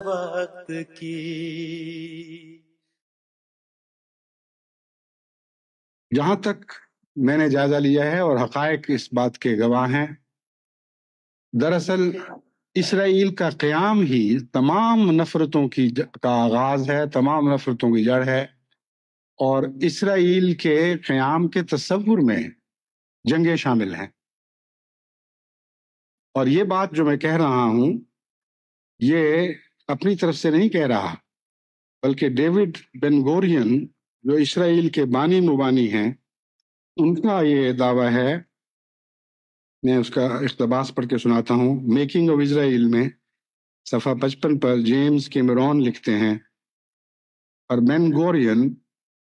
وقت کی جہاں تک میں نے جائزہ لیا ہے اور حقائق اس بات کے گواہ ہیں، دراصل اسرائیل کا قیام ہی تمام نفرتوں کا آغاز ہے، تمام نفرتوں کی جڑ ہے، اور اسرائیل کے قیام کے تصور میں جنگیں شامل ہیں۔ اور یہ بات جو میں کہہ رہا ہوں یہ اپنی طرف سے نہیں کہہ رہا، بلکہ ڈیوڈ بن گورین جو اسرائیل کے بانی مبانی ہیں ان کا یہ دعویٰ ہے۔ میں اس کا اقتباس پڑھ کے سناتا ہوں۔ میکنگ آف اسرائیل میں صفحہ 55 پر جیمز کیمرون لکھتے ہیں، اور بن گورین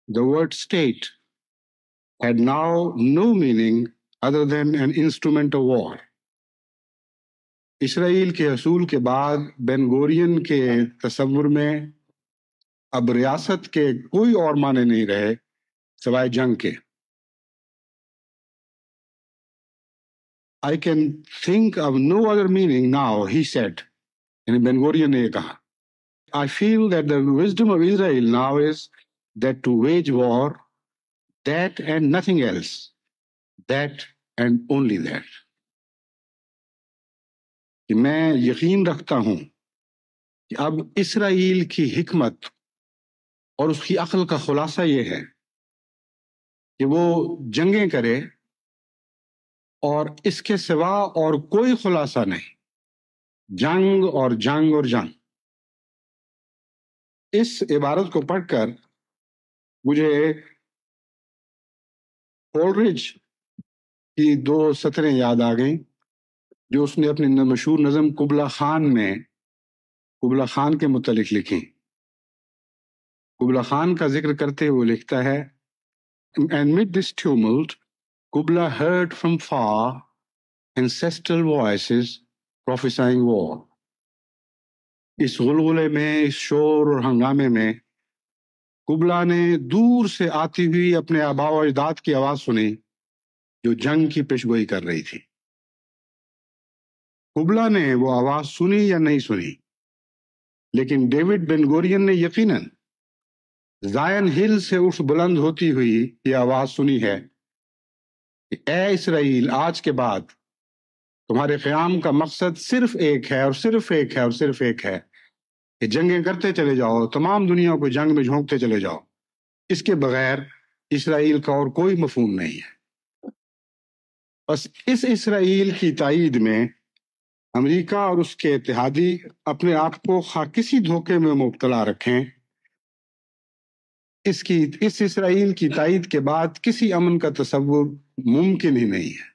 the word state had now no meaning other than an instrument of war۔ اسرائیل کے حصول کے بعد بن گورین کے تصور میں اب ریاست کے کوئی اور معنی نہیں رہے سوائے جنگ کے۔ I can think of no other meaning now, he said۔ یعنی بن گورین نے یہ کہا، I feel that the wisdom of Israel now is that to wage war, that and nothing else, that and only that۔ کہ میں یقین رکھتا ہوں کہ اب اسرائیل کی حکمت اور اس کی عقل کا خلاصہ یہ ہے کہ وہ جنگیں کرے، اور اس کے سوا اور کوئی خلاصہ نہیں، جنگ اور جنگ اور جنگ۔ اس عبارت کو پڑھ کر مجھے کولرج کی 2 سطریں یاد آ گئیں جو اس نے اپنی مشہور نظم قبلہ خان میں قبلہ خان کے متعلق لکھی۔ قبلہ خان کا ذکر کرتے ہوئے لکھتا ہے، And mid this tumult, Kubla heard from far ancestral voices prophesying war۔ اس غلغلے میں، اس شور اور ہنگامے میں قبلہ نے دور سے آتی ہوئی اپنے آباء و اجداد کی آواز سنی جو جنگ کی پیشگوئی کر رہی تھی۔ قبلہ نے وہ آواز سنی یا نہیں سنی، لیکن ڈیوڈ بن گورین نے یقیناً زائن ہل سے اٹھ بلند ہوتی ہوئی یہ آواز سنی ہے کہ اے اسرائیل، آج کے بعد تمہارے قیام کا مقصد صرف ایک ہے اور صرف ایک ہے اور صرف ایک ہے کہ جنگیں کرتے چلے جاؤ، تمام دنیا کو جنگ میں جھونکتے چلے جاؤ۔ اس کے بغیر اسرائیل کا اور کوئی مفہوم نہیں ہے۔ بس اس اسرائیل کی تائید میں امریکہ اور اس کے اتحادی اپنے آپ کو خواہ کسی دھوکے میں مبتلا رکھیں، اس اسرائیل کی تائید کے بعد کسی امن کا تصور ممکن ہی نہیں ہے۔